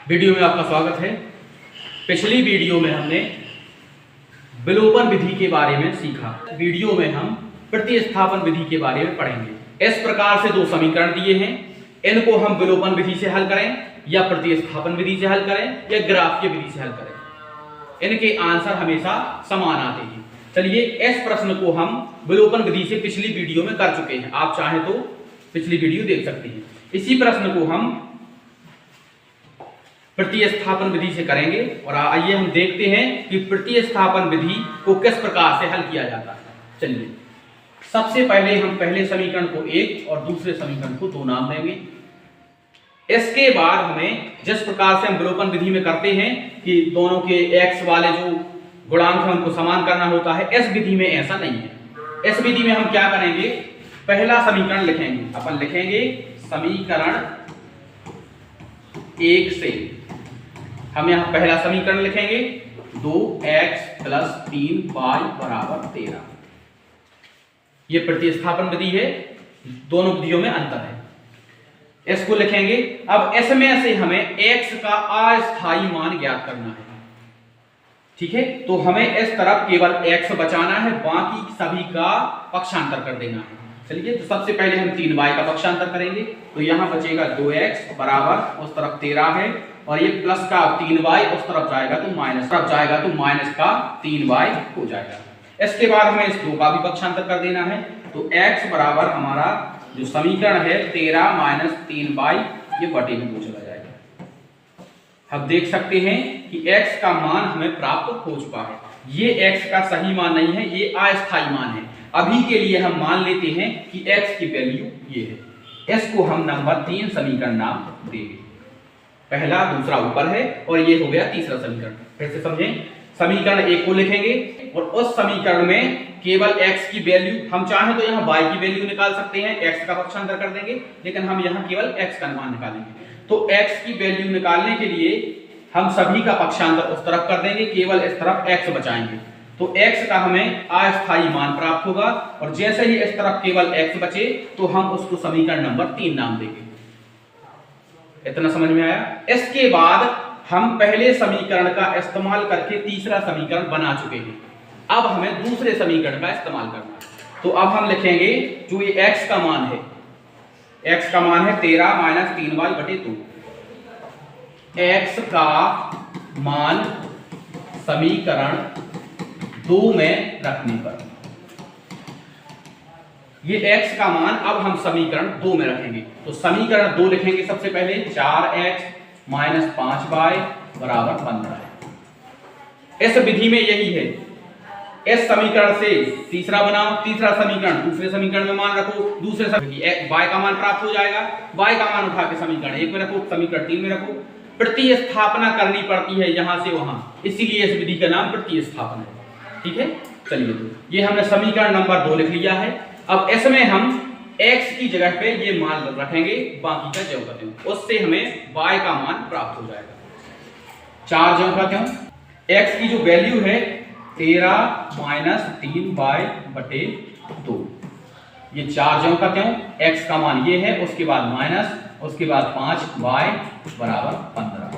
Video में आपका स्वागत है। पिछली वीडियो में हमने विलोपन विधि के बारे में सीखा। वीडियो में हम प्रतिस्थापन विधि के बारे में पढ़ेंगे। इस प्रकार से दो समीकरण दिए हैं, इनको हम विलोपन विधि से हल करें या प्रतिस्थापन विधि से हल करें या ग्राफ की विधि से हल करें, इनके आंसर हमेशा समान आते हैं। चलिए, इस प्रश्न को हम विलोपन विधि से पिछली वीडियो में कर चुके हैं, आप चाहें तो पिछली वीडियो देख सकते हैं। इसी प्रश्न को हम प्रतिस्थापन विधि से करेंगे और आइए हम देखते हैं कि प्रतिस्थापन विधि को किस प्रकार से हल किया जाता है। चलिए, सबसे पहले हम पहले समीकरण को 1 और दूसरे समीकरण को 2 नाम देंगे। इसके बाद हमें जिस प्रकार से हम विलोपन विधि में करते हैं कि दोनों के x वाले जो गुणांक हैं उनको समान करना होता है, इस विधि में ऐसा नहीं है। इस विधि में हम क्या करेंगे, पहला समीकरण लिखेंगे। अपन लिखेंगे समीकरण 1 से हम यहां पहला समीकरण लिखेंगे 2x + 3y = 13। यह प्रतिस्थापन विधि है, दोनों विधियों में अंतर है। इसको लिखेंगे। अब इसमें से हमें x का अस्थायी मान ज्ञात करना है, ठीक है। तो हमें इस तरफ केवल x बचाना है, बाकी सभी का पक्षांतर कर देना है। चलिए, तो सबसे पहले हम 3y का पक्षांतर करेंगे, तो यहां बचेगा 2x बराबर उस तरफ 13 है और ये प्लस का 3y उस तरफ जाएगा तो माइनस तरफ जाएगा तो माइनस का 3y हो जाएगा। इसके बाद हमें इस 2 का भी पक्षांतर कर देना है, तो x बराबर हमारा जो समीकरण है 13 - 3y ये बटे में 2 चला जाएगा। अब देख सकते हैं कि x का मान हमें प्राप्त हो चुका है। ये x का सही मान नहीं है, ये अस्थायी मान है। अभी के लिए हम मान लेते हैं कि x की वैल्यू ये है। इसको हम नंबर 3 समीकरण नाम देंगे। पहला दूसरा ऊपर है और ये हो गया तीसरा समीकरण। फिर से समझें, समीकरण 1 को लिखेंगे और उस समीकरण में केवल x की वैल्यू, हम चाहें तो यहाँ y की वैल्यू निकाल सकते हैं, x का पक्षांतर कर देंगे, लेकिन हम यहाँ केवल x का मान निकालेंगे। तो x की वैल्यू निकालने के लिए हम सभी का पक्षांतर उस तरफ कर देंगे, केवल इस तरफ x बचाएंगे। तो x का हमें अस्थायी मान प्राप्त होगा और जैसे ही इस तरफ केवल x बचे तो हम उसको समीकरण नंबर 3 नाम देंगे। इतना समझ में आया। इसके बाद हम पहले समीकरण का इस्तेमाल करके तीसरा समीकरण बना चुके हैं। अब हमें दूसरे समीकरण का इस्तेमाल करना है, तो अब हम लिखेंगे जो ये x का मान है, x का मान है 13 - 3y / 2। x का मान समीकरण 2 में रखने पर, ये x का मान अब हम समीकरण 2 में रखेंगे। तो समीकरण 2 लिखेंगे सबसे पहले 4x - 5y = 15। इस विधि में यही है, इस समीकरण से तीसरा बनाओ, तीसरा समीकरण दूसरे समीकरण में मान रखो, दूसरे समीकरण y का मान प्राप्त हो जाएगा, y का मान उठा के समीकरण 1 में रखो, समीकरण 3 में रखो। प्रतिस्थापना करनी पड़ती है यहां से वहां, इसीलिए इस विधि का नाम प्रतिस्थापन है, ठीक है। चलिए, तो ये हमने समीकरण नंबर 2 लिख लिया है। अब इसमें हम x की जगह पे ये मान रखेंगे, बाकी का ज्यों का त्यों, उससे हमें y का मान प्राप्त हो जाएगा। 4 ज्यों का त्यों, x की जो वैल्यू है 13 - 3y / 2, ये 4 ज्यों का त्यों, x का मान ये है, उसके बाद माइनस, उसके बाद 5y = 15,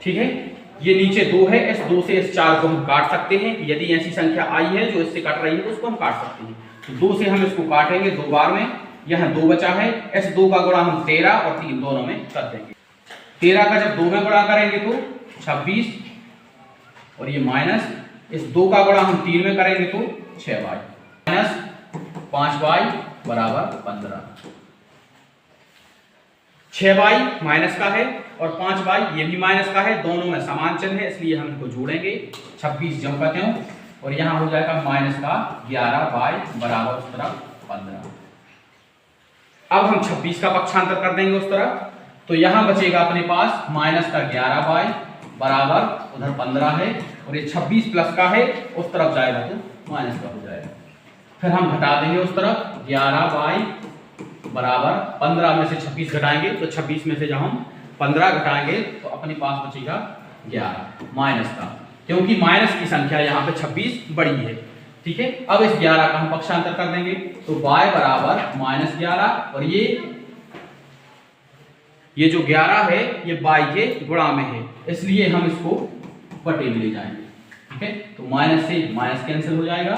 ठीक है। ये नीचे 2 है, इस 2 से इस 4 को हम काट सकते हैं। यदि ऐसी संख्या आई है जो इससे कट रही है तो उसको हम काट सकते हैं। तो 2 से हम इसको काटेंगे 2 बार में, यहाँ 2 बचा है, इस 2 का गुणा हम 13 और 3 दोनों में कर देंगे। 13 का जब 2 में गुणा करेंगे तो 26 और ये माइनस, इस 2 का गुणा हम 3 में करेंगे तो 6y - 5y = 15। 6y माइनस का है और 5y ये भी माइनस का है, दोनों में समान चिन्ह है, इसलिए हम इनको जोड़ेंगे। 26 ज्यों का त्यों और यहां हो जाएगा माइनस का 11y = उस तरफ 15। अब हम 26 का पक्षांतर कर देंगे उस तरफ, तो यहां बचेगा अपने पास माइनस का 11y बराबर उधर 15 है और ये 26 प्लस का है, उस तरफ जाएगा तो माइनस का हो जाएगा। फिर हम घटा देंगे उस तरफ, 11y बराबर 15 में से 26 घटाएंगे तो 26 में से जब हम 15 घटाएंगे तो अपने पास बचेगा 11 माइनस का, क्योंकि माइनस की संख्या यहाँ पे 26 बड़ी है, ठीक है। अब इस 11 का हम पक्षांतर कर देंगे तो y बराबर -11 और ये ये जो 11 है ये बाई के गुणा में है, इसलिए हम इसको बटे में ले जाएंगे। ठीक है, तो माइनस से माइनस कैंसिल हो जाएगा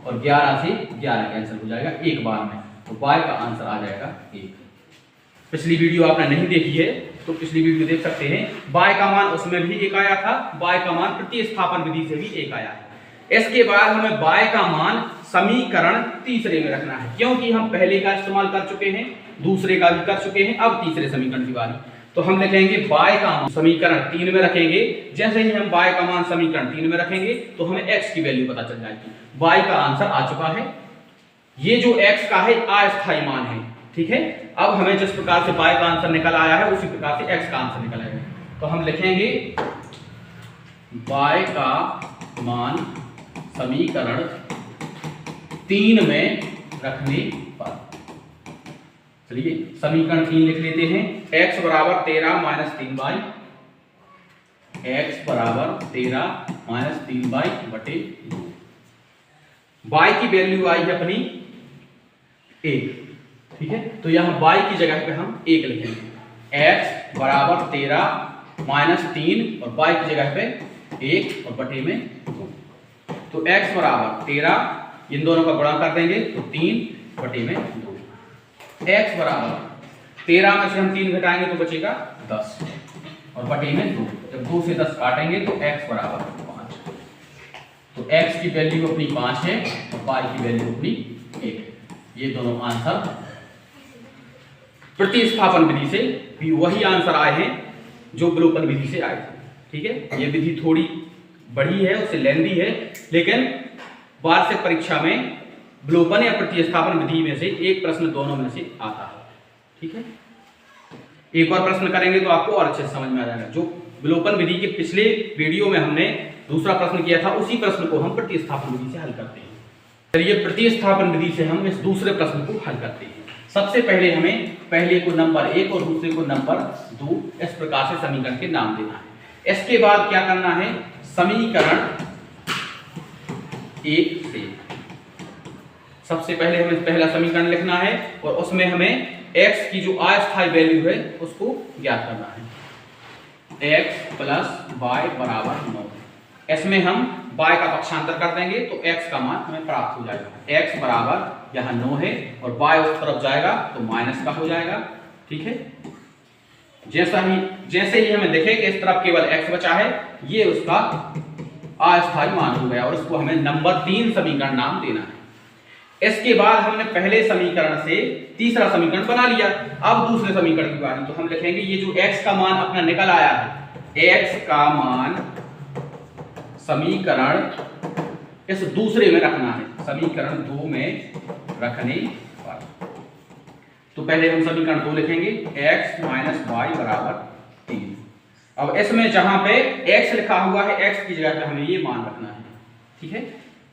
और 11 से 11 कैंसिल हो जाएगा एक बार में, तो बाई का आंसर आ जाएगा 1। पिछली वीडियो आपने नहीं देखी है तो पिछली वीडियो देख सकते हैं। बाय का मान उसमें भी 1 आया था, बाय का मान प्रतिस्थापन विधि से भी 1 आया है। इसके बाद हमें बाय का मान समीकरण तीसरे में रखना है, क्योंकि हम पहले का इस्तेमाल कर चुके हैं, दूसरे का भी कर चुके हैं, अब तीसरे समीकरण की बारी। तो हम लिखेंगे बाय का मान समीकरण 3 में रखेंगे। जैसे ही हम बाय का मान समीकरण 3 में रखेंगे तो हमें x की वैल्यू पता चल जाएगी। बाय का आंसर आ चुका है, ये जो x का है अस्थायी मान है। ठीक है, अब हमें जिस प्रकार से बाय का आंसर निकल आया है उसी प्रकार से x का आंसर निकल आएगा। तो हम लिखेंगे बाय का मान समीकरण 3 में रखने पर, चलिए समीकरण 3 लिख लेते हैं। x बराबर 13 माइनस 3y, x बराबर 13 माइनस 3y बटे 2। y की वैल्यू आई है अपनी 1। ठीक है, तो यहां y की जगह पे हम 1 लिखेंगे। x बराबर 13 माइनस 3 और y की जगह पे 1 और बटे में 2। तो x बराबर 13, इन दोनों का गुणा कर देंगे तो 3 बटे में 2। x बराबर 13 में से हम 3 घटाएंगे तो बचेगा 10 और बटे में 2। जब 2 से 10 काटेंगे तो x बराबर 5। तो x की वैल्यू अपनी 5 है और y की वैल्यू अपनी 1 है। ये दोनों आंसर प्रतिस्थापन विधि से भी वही आंसर आए हैं जो विलोपन विधि से आए थे। ठीक है, ये विधि थोड़ी बड़ी है, उससे लेंदी है, लेकिन वार्षिक परीक्षा में विलोपन या प्रतिस्थापन विधि में से एक प्रश्न दोनों में से आता है। ठीक है, एक और प्रश्न करेंगे तो आपको और अच्छे से समझ में आ जाएगा। जो विलोपन विधि के पिछले वीडियो में हमने दूसरा प्रश्न किया था, उसी प्रश्न को हम प्रतिस्थापन विधि से हल करते हैं। चलिए प्रतिस्थापन विधि से हम इस दूसरे प्रश्न को हल करते हैं। सबसे पहले हमें पहले को नंबर 1 और दूसरे को नंबर 2 इस प्रकार से समीकरण के नाम देना है। इसके बाद क्या करना है, समीकरण 1 से सबसे पहले हमें पहला समीकरण लिखना है और उसमें हमें x की जो अस्थायी वैल्यू है उसको ज्ञात करना है। x प्लस y बराबर 9। इसमें हम y का पक्षांतर कर देंगे तो x का मान हमें प्राप्त हो जाएगा। x बराबर यहाँ 9 है और y उस तरफ जाएगा तो माइनस का हो जाएगा। ठीक है, जैसे ही हमें देखे कि इस तरफ केवल x बचा है, ये उसका अस्थायी मान हो गया और उसको हमें नंबर 3 समीकरण नाम देना है। इसके बाद हमने पहले समीकरण से तीसरा समीकरण बना लिया। अब दूसरे समीकरण की बारी, तो हम लिखेंगे ये जो x का मान अपना निकल आया है, x का मान समीकरण इस दूसरे में रखना है, समीकरण 2 में रखने पर। तो पहले हम समीकरण 2 लिखेंगे, x माइनस वाई बराबर 3। अब इसमें जहां पे x लिखा हुआ है, x की जगह पे हमें ये मान रखना है। ठीक है,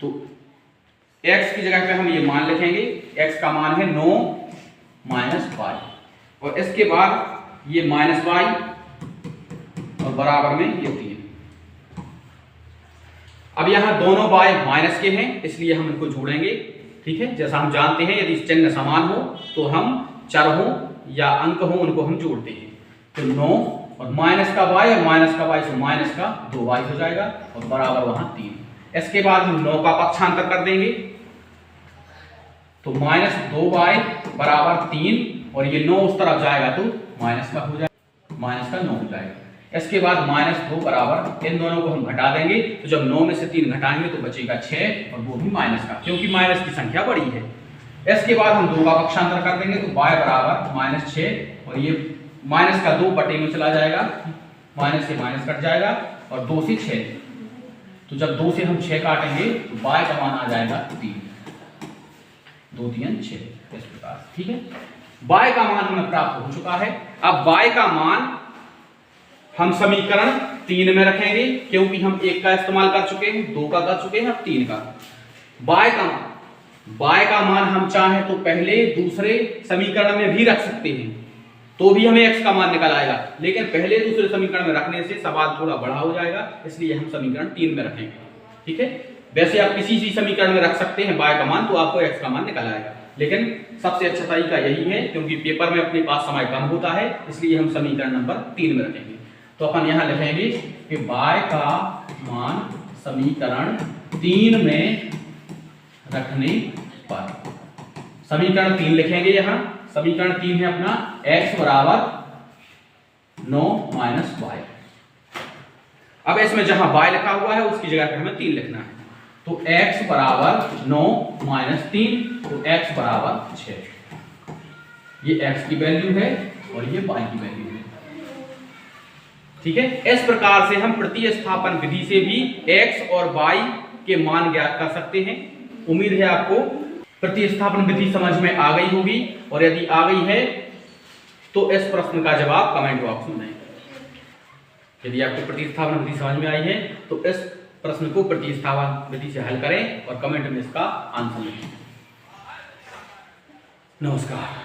तो x की जगह पे हम ये मान लिखेंगे, x का मान है 9 माइनस वाई और इसके बाद ये माइनस वाई और बराबर में ये 3। अब यहां दोनों y माइनस के हैं इसलिए हम इनको जोड़ेंगे। ठीक है, जैसा हम जानते हैं यदि चिन्ह समान हो तो हम चर हो या अंक हो उनको हम जोड़ते हैं। तो 9 और माइनस का y और माइनस का y से माइनस का 2y हो जाएगा और बराबर वहां 3। इसके बाद हम 9 का पक्षांतर कर देंगे तो माइनस 2y बराबर 3 और ये 9 उस तरफ जाएगा तो माइनस का हो जाएगा, माइनस का 9 हो जाएगा। इसके बाद माइनस 2 बराबर, इन दोनों को हम घटा देंगे तो जब 9 में से 3 घटाएंगे तो बचेगा 6 और वो भी माइनस का, क्योंकि माइनस की संख्या बड़ी है। इसके बाद हम 2 का पक्षांतर कर देंगे तो y बराबर माइनस 6 और ये माइनस का 2 बटे में चला जाएगा, माइनस से माइनस कट जाएगा और 2 से 6। तो जब 2 से हम 6 काटेंगे तो y का मान आ जाएगा 3, 2 3 6 इस प्रकार। ठीक है, y का मान हमें प्राप्त हो चुका है। अब y का मान हम समीकरण 3 में रखेंगे, क्योंकि हम 1 का इस्तेमाल कर चुके हैं, 2 का कर चुके हैं, अब 3 का। y का मान हम चाहें तो पहले दूसरे समीकरण में भी रख सकते हैं तो भी हमें x का मान निकल आएगा, लेकिन पहले दूसरे समीकरण में रखने से सवाल थोड़ा बड़ा हो जाएगा, इसलिए हम समीकरण 3 में रखेंगे। ठीक है, वैसे आप किसी भी समीकरण में रख सकते हैं y का मान तो आपको x का मान निकल आएगा। लेकिन सबसे अच्छा तरीका यही है, क्योंकि पेपर में अपने पास समय कम होता है, इसलिए हम समीकरण नंबर 3 में रखेंगे। तो अपन यहां लिखेंगे कि y का मान समीकरण 3 में रखने पर, समीकरण 3 लिखेंगे। यहां समीकरण 3 है अपना x बराबर 9 माइनस y। अब इसमें जहां y लिखा हुआ है उसकी जगह पर हमें 3 लिखना है, तो x बराबर 9 माइनस 3, तो x बराबर 6। ये x की वैल्यू है और ये y की वैल्यू है। ठीक है, इस प्रकार से हम प्रतिस्थापन विधि से भी x और y के मान ज्ञात कर सकते हैं। उम्मीद है आपको प्रतिस्थापन विधि समझ में आ गई होगी, और यदि आ गई है तो इस प्रश्न का जवाब कमेंट बॉक्स में दें। यदि आपको प्रतिस्थापन विधि समझ में आई है तो इस प्रश्न को प्रतिस्थापन विधि से हल करें और कमेंट में इसका आंसर लिखें। नमस्कार।